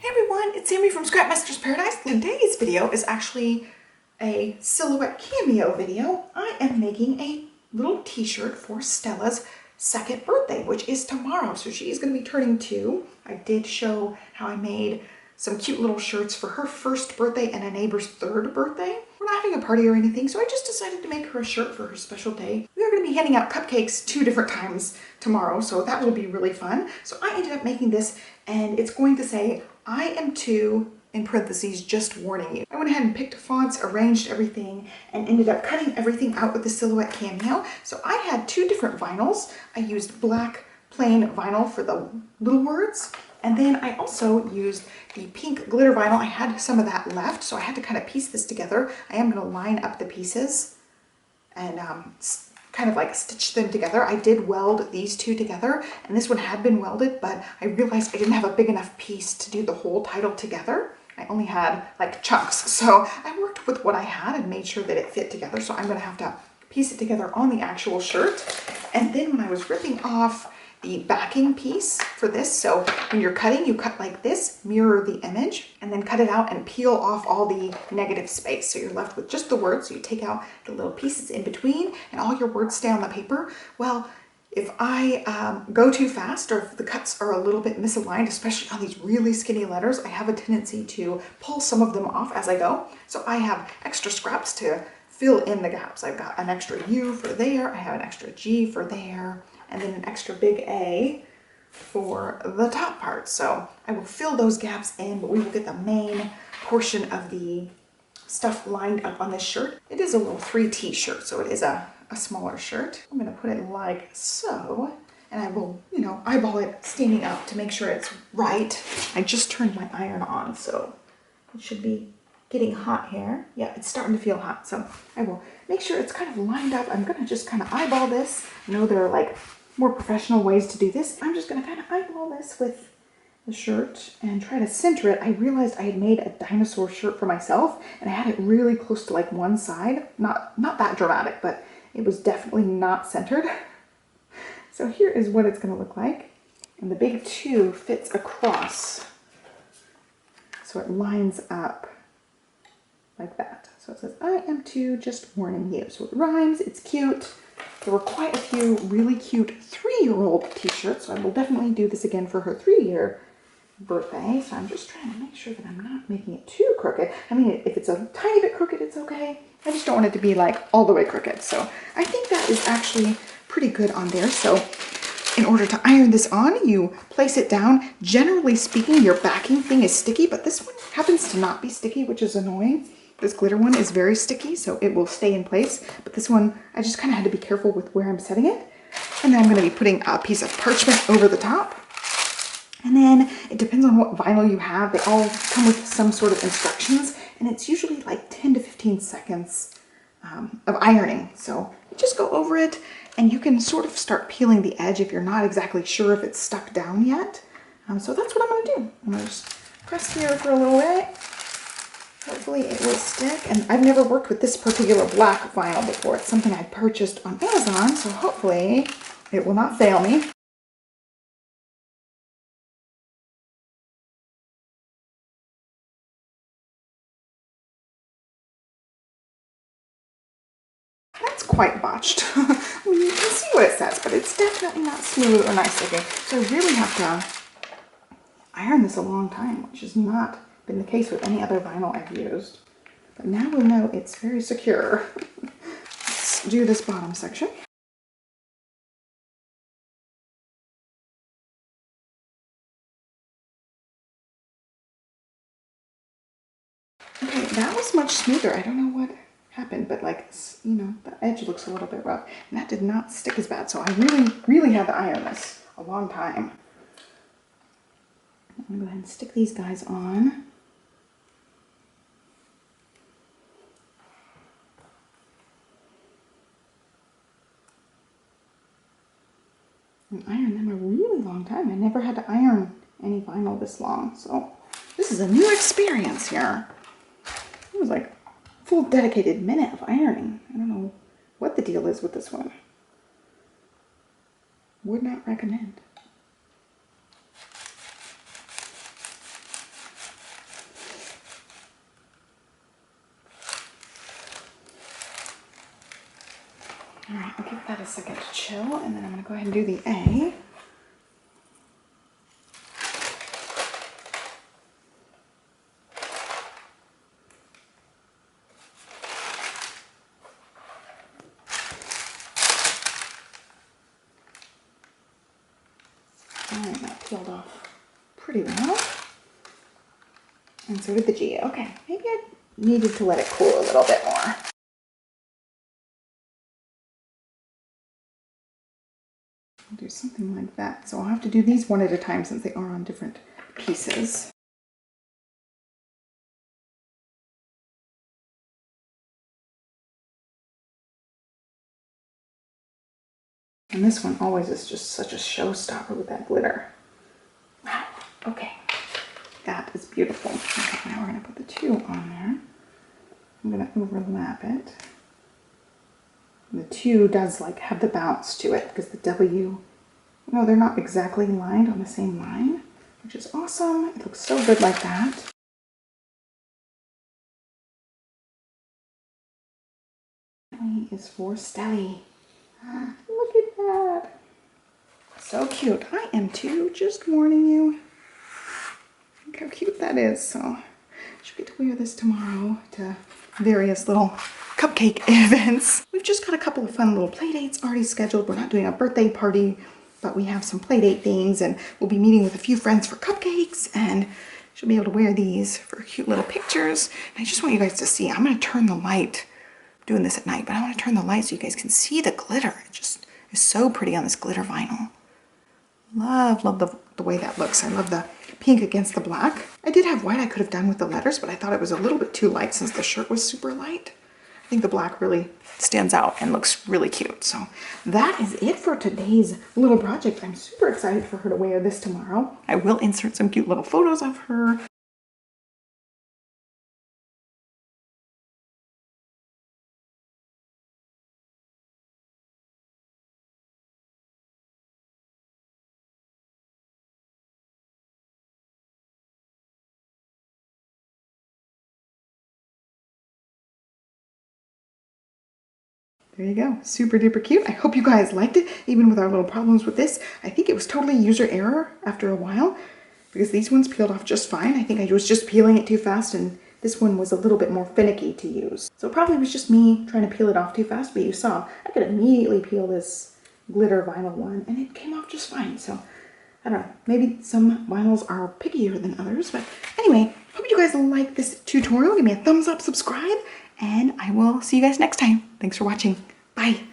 Hey everyone, it's Sammy from Scrapmaster's Paradise. Today's video is actually a silhouette cameo video. I am making a little t-shirt for Stella's second birthday, which is tomorrow. So she's going to be turning 2. I did show how I made some cute little shirts for her first birthday and a neighbor's 3rd birthday. We're not having a party or anything, so I just decided to make her a shirt for her special day. We are going to be handing out cupcakes 2 different times tomorrow, so that will be really fun. So I ended up making this, and it's going to say, I am 2, in parentheses, just warning you. I went ahead and picked fonts, arranged everything, and ended up cutting everything out with the silhouette cameo. So I had 2 different vinyls. I used black plain vinyl for the little words, and then I also used the pink glitter vinyl. I had some of that left, so I had to kind of piece this together. I am going to line up the pieces and kind of like stitch them together. I did weld these 2 together, and this one had been welded, but I realized I didn't have a big enough piece to do the whole title together. I only had like chunks, so I worked with what I had and made sure that it fit together. So I'm going to have to piece it together on the actual shirt. And then when I was ripping off the backing piece for this, so when you're cutting, you cut like this, mirror the image, and then cut it out and peel off all the negative space. So you're left with just the words. So you take out the little pieces in between and all your words stay on the paper. Well, if I go too fast, or if the cuts are a little bit misaligned, especially on these really skinny letters, I have a tendency to pull some of them off as I go. So I have extra scraps to fill in the gaps. I've got an extra U for there, I have an extra G for there, and then an extra big A for the top part. So I will fill those gaps in, but we will get the main portion of the stuff lined up on this shirt. It is a little 3T shirt, so it is a smaller shirt. I'm gonna put it like so, and I will, eyeball it standing up to make sure it's right. I just turned my iron on, so it should be getting hot here. Yeah, it's starting to feel hot, so I will make sure it's kind of lined up. I'm gonna just kind of eyeball this. I know there are like more professional ways to do this. I'm just gonna kind of eyeball this with the shirt and try to center it. I realized I had made a dinosaur shirt for myself, and I had it really close to like one side. Not that dramatic, but it was definitely not centered. So here is what it's gonna look like. And the big 2 fits across. So it lines up like that. So it says, I am 2, just warning you. So it rhymes, it's cute. There were quite a few really cute 3-year-old t-shirts, so I will definitely do this again for her 3-year birthday. So I'm just trying to make sure that I'm not making it too crooked. I mean, if it's a tiny bit crooked, it's okay. I just don't want it to be like all the way crooked. So I think that is actually pretty good on there. So in order to iron this on, you place it down. Generally speaking, your backing thing is sticky, but this one happens to not be sticky, which is annoying. This glitter one is very sticky, so it will stay in place. But this one, I just kind of had to be careful with where I'm setting it. And then I'm going to be putting a piece of parchment over the top. And then it depends on what vinyl you have. They all come with some sort of instructions, and it's usually like 10 to 15 seconds of ironing. So you just go over it, and you can sort of start peeling the edge if you're not exactly sure if it's stuck down yet. So that's what I'm going to do. I'm going to just press here for a little bit. Hopefully it will stick. And I've never worked with this particular black vinyl before. It's something I purchased on Amazon, so hopefully it will not fail me. That's quite botched. I mean, you can see what it says, but it's definitely not smooth or nice looking. So I really have to iron this a long time, which has not been the case with any other vinyl I've used. But now we'll know it's very secure. Let's do this bottom section. Okay, that was much smoother. I don't know what happened, but like, the edge looks a little bit rough, and that did not stick as bad. So I really had to iron this a long time. I'm gonna go ahead and stick these guys on. And iron them a really long time. I never had to iron any vinyl this long, so this is a new experience here. It was like a full dedicated minute of ironing. I don't know what the deal is with this one. Would not recommend. right, I'll give that a second to chill, and then I'm going to go ahead and do the A. Alright, that peeled off pretty well. And so did the G. Okay, maybe I needed to let it cool a little bit more. I'll do something like that. So I'll have to do these one at a time since they are on different pieces. And this one always is just such a showstopper with that glitter. Wow, okay. That is beautiful. Okay, now we're going to put the 2 on there. I'm going to overlap it. And the 2 does like have the bounce to it because the W, no, they're not exactly lined on the same line, which is awesome. It looks so good like that. E is for Stelly. Look at that. So cute. I am too, just warning you. Look how cute that is. So I should get to wear this tomorrow to various little cupcake events. We've just got a couple of fun little play dates already scheduled. We're not doing a birthday party, but we have some play date things, and we'll be meeting with a few friends for cupcakes, and she'll be able to wear these for cute little pictures. And I just want you guys to see, I'm going to turn the light, I'm doing this at night, but I want to turn the light so you guys can see the glitter. It just is so pretty on this glitter vinyl. Love the way that looks. I love the pink against the black. I did have white I could have done with the letters, but I thought it was a little bit too light since the shirt was super light. I think the black really stands out and looks really cute. So that is it for today's little project. I'm super excited for her to wear this tomorrow. I will insert some cute little photos of her. There you go. Super duper cute. I hope you guys liked it, even with our little problems with this. I think it was totally user error after a while because these ones peeled off just fine. I think I was just peeling it too fast, and this one was a little bit more finicky to use. So it probably was just me trying to peel it off too fast, but you saw I could immediately peel this glitter vinyl one and it came off just fine. So I don't know, maybe some vinyls are pickier than others, but anyway, hope you guys like this tutorial. Give me a thumbs up, subscribe, and I will see you guys next time. Thanks for watching. Bye.